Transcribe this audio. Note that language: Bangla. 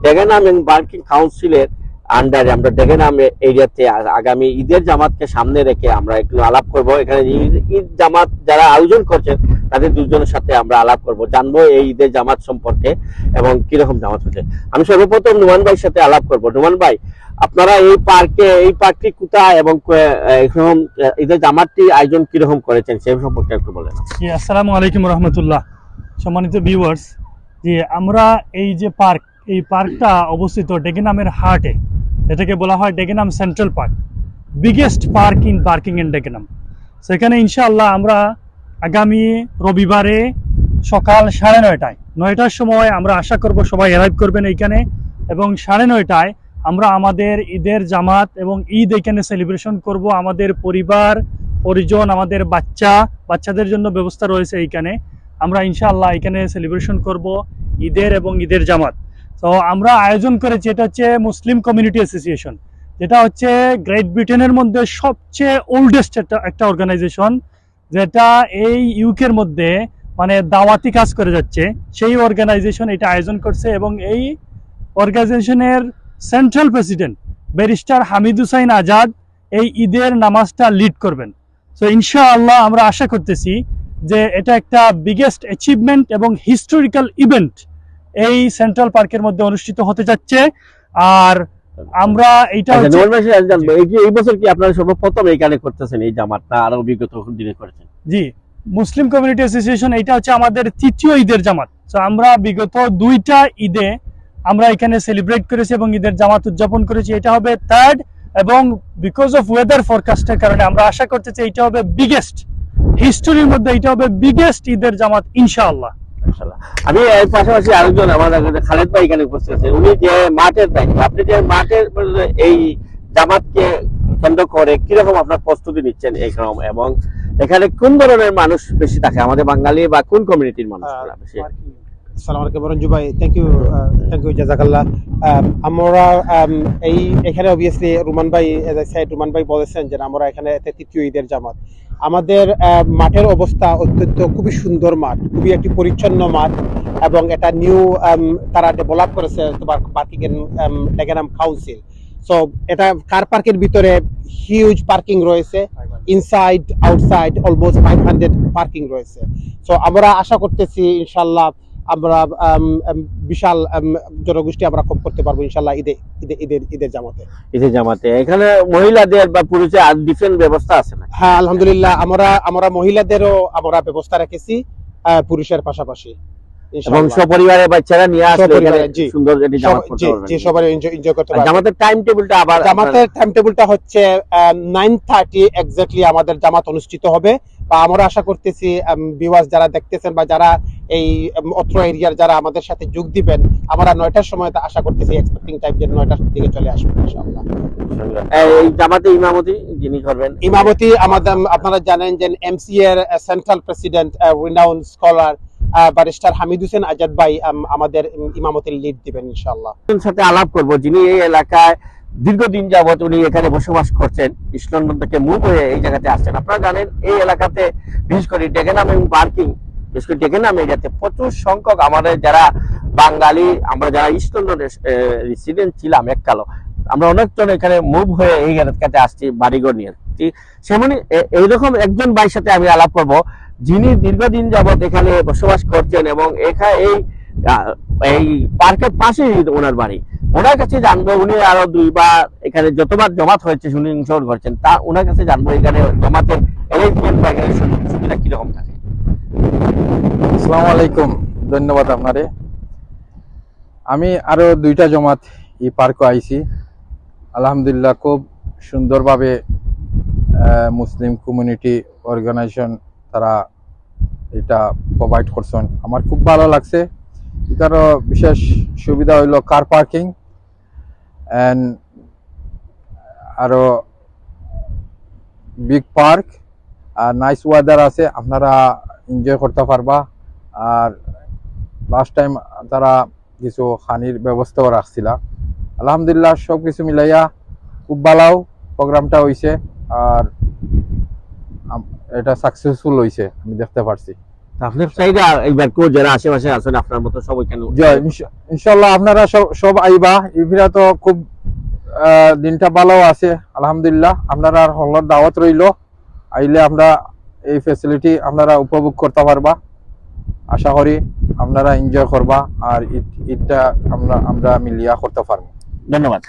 ডেগেনাম এবং বার্কিং কাউন্সিলের আন্ডারে আমরা ডেগেনাম এরিয়াতে আগামী ঈদের জামাতকে সামনে রেখে আমরা একটু আলাপ করব। এখানে ঈদ জামাত যারা আয়োজন করছেন তাদের দুজনের সাথে আমরা আলাপ করব, জানবো এই ঈদের জামাত সম্পর্কে এবং কিরকম জামাত হচ্ছে। আমি সর্বপ্রথম নোমান ভাইয়ের সাথে আলাপ করব। নোমান ভাই, আপনারা এই পার্কটি কোথায় এবং ঈদের জামাতটি আয়োজন কিরকম করেছেন সেই সম্পর্কে একটু বলেন। আসসালামু আলাইকুম রহমতুল্লাহ। সম্মানিত ভিউয়ার্স, যে আমরা এই যে পার্ক, এই পার্কটা অবস্থিত ডেগেনামের হার্টে, এটাকে বলা হয় ডেগেনাম central park, biggest park in parking in ডেগেনাম। সেখানে ইনশাআল্লাহ আমরা আগামী রবিবারে সকাল 9:30টার সময় আমরা আশা করব সবাই অ্যারাইভ করবেন এইখানে, এবং 9:30টায় আমরা আমাদের ঈদের জামাত এবং ঈদ এখানে সেলিব্রেশন করব। আমাদের পরিবার পরিজন, আমাদের বাচ্চাদের জন্য ব্যবস্থা রয়েছে এইখানে। আমরা ইনশাআল্লাহ এখানে সেলিব্রেশন করব ঈদের এবং ঈদের জামাত। তো আমরা আয়োজন করেছি, এটা হচ্ছে মুসলিম কমিউনিটি অ্যাসোসিয়েশন, যেটা হচ্ছে গ্রেট ব্রিটেনের মধ্যে সবচেয়ে ওল্ডেস্ট একটা অর্গানাইজেশন, যেটা এই ইউকের মধ্যে মানে দাওয়াতি কাজ করে যাচ্ছে। সেই অর্গানাইজেশন এটা আয়োজন করছে, এবং এই অর্গানাইজেশনের central president barrister Hamid Hussain Azad এই ঈদের নামাজটা লিড করবেন। সো ইনশাআল্লাহ আমরা আশা করতেছি যে এটা একটা বিগেস্ট অ্যাচিভমেন্ট এবং হিস্টোরিক্যাল ইভেন্ট এই সেন্ট্রাল পার্কের মধ্যে অনুষ্ঠিত হতে যাচ্ছে। আর আমরা এইটা এই বছর কি আপনারা সর্বপ্রথম এইখানে করতেছেন এই জামাতটা, আরো বিগত দিনে করেছেন? জি, মুসলিম কমিউনিটি অ্যাসোসিয়েশন, এটা হচ্ছে আমাদের তৃতীয় ঈদের জামাত। তো আমরা বিগত 2টা ঈদে আমরা এখানে সেলিব্রেট করেছি এবং ঈদের জামাত উদযাপন করেছি। এটা হবে থার্ড, এবং বিকজ অফ ওয়েদার ফরকাস্টের কারণে আমরা আশা করতেছি এটা হবে বিগেস্ট, হিস্টোরির মধ্যে এটা হবে বিগেস্ট ঈদের জামাত ইনশাআল্লাহ। আমি এর পাশাপাশি আরেকজন আমাদের খালেদ ভাই এখানে উপস্থিত আছেন। উনি যে মাঠের দায়িত্ব, আপনি যে মাঠের এই জামাতকে কেন্দ্র করে কিরকম আপনার প্রস্তুতি নিচ্ছেন এইরকম, এবং এখানে কোন ধরনের মানুষ বেশি থাকে, আমাদের বাঙালি বা কোন কমিউনিটির মানুষ বেশি? আসসালামু আলাইকুম রঞ্জু ভাই, থ্যাংক ইউ জাযাকাল্লাহ। আমরা এই এখানে অবভিয়াসলি রুমান ভাই বলেছেন যে আমরা এখানে তৃতীয় ঈদের জামাত। আমাদের মাঠের অবস্থা অত্যন্ত খুবই সুন্দর মাঠ, খুবই একটি পরিচ্ছন্ন মাঠ, এবং এটা নিউ তারা ডেভেলপ করেছে তোমার পার্কিং ডেগেনাম কাউন্সিল। সো এটা কার পার্কের ভিতরে হিউজ পার্কিং রয়েছে, ইনসাইড আউটসাইড অলমোস্ট 500 পার্কিং রয়েছে। সো আমরা আশা করতেছি ইনশাল্লাহ আমরা বিশাল জনগোষ্ঠী আমরা কম করতে পারবো ইনশাল্লাহ ঈদের জামাতে। এখানে মহিলাদের বা পুরুষের ডিফারেন্ট ব্যবস্থা আছে না? হ্যাঁ, আলহামদুলিল্লাহ আমরা মহিলাদেরও আমরা ব্যবস্থা রেখেছি পুরুষের পাশাপাশি, এবং সপরিবারে বাচ্চারা নিয়ে আসলে সুন্দর একটি জামাত করতে পারবে, জি সবাই এনজয় করতে পারবে। জামাতের টাইম টেবিলটা হচ্ছে 9:30 এক্স্যাক্টলি আমাদের জামাত অনুষ্ঠিত হবে। বা আমরা আশা করতেছি ভিউয়ার্স যারা দেখতেছেন বা যারা এই অত্র এরিয়ার যারা আমাদের সাথে যোগ দিবেন, আমরা 9টার সময় আশা করতেছি, এক্সপেক্টিং টাইম যে 9টার দিকে চলে আসবে ইনশাআল্লাহ। এই জামাতে ইমামতি যিনি করবেন, ইমামতি আমাদের আপনারা জানেন যে এমসি এর central president renowned scholar barrister Hamid Hussain Azad ভাই আমাদের ইমামতির লিড দিবেন ইনশাআল্লাহ। সাথে আলাপ করব, যিনি এই এলাকায় দীর্ঘদিন যাবত উনি এখানে বসবাস করছেন, ইস্ট লন্ডন থেকে মুভ হয়ে এই জায়গাতে আসছেন। আপনারা জানেন এই এলাকাতে বিশেষ করে ডেগেনাম এবং পার্কিং, বিশেষ করে ডেগেনাম এরিয়াতে প্রচুর সংখ্যক আমাদের যারা বাঙালি, আমরা যারা ইস্ট লন্ডনের রেসিডেন্ট ছিলাম এককালে, আমরা অনেকজন এখানে মুভ হয়ে এই এলাকাতে আসছি বাড়িঘর নিয়ে। সেমনি এইরকম একজন ভাইয়ের সাথে আমি আলাপ করব, যিনি দীর্ঘদিন যাবত এখানে বসবাস করছেন এবং এই পার্কের পাশেই ওনার বাড়ি। ওনার কাছে জানবো, উনি আরো 2বার এখানে যতবার জমাত হয়েছে শুনে ইনশোর করছেন, তা ওনার কাছে জানবো এখানে জমাতের অ্যারেঞ্জমেন্ট বা এখানে সুবিধা কিরকম থাকে। আসসালামু আলাইকুম, ধন্যবাদ আপনারে। আমি আরো 2টা জমাত এই পার্কে আইছি, আলহামদুলিল্লাহ খুব সুন্দরভাবে মুসলিম কমিউনিটি অর্গানাইজেশন তারা এটা প্রোভাইড করছেন, আমার খুব ভালো লাগছে। এটারও বিশেষ সুবিধা হইলো কার পার্কিং এন্ড আরো বিগ পার্ক, আর নাইস ওয়েদার আছে, আপনারা এনজয় করতে পারবা। আর লাস্ট টাইম তারা কিছু খানির ব্যবস্থাও রাখছিল। আলহামদুলিল্লাহ সব কিছু মিলাইয়া খুব ভালো প্রোগ্রামটা হয়েছে, আর এটা সাকসেসফুল হয়েছে আমি দেখতে পারছি। আপনার চাইলে এইবার কেউ যারা আশেপাশে আছেন আপনার মতো সবাই কেন ইনশাল্লাহ আপনারা সব আইবা ইভিরা তো খুব দিনটা ভালো আছে আলহামদুলিল্লাহ। আপনারা হলর দাওয়াত রইল, আইলে আমরা এই ফ্যাসিলিটি আপনারা উপভোগ করতে পারবা। আশা করি আপনারা এনজয় করবা আর ঈদটা আমরা মিলিয়া করতে পারবো। ধন্যবাদ।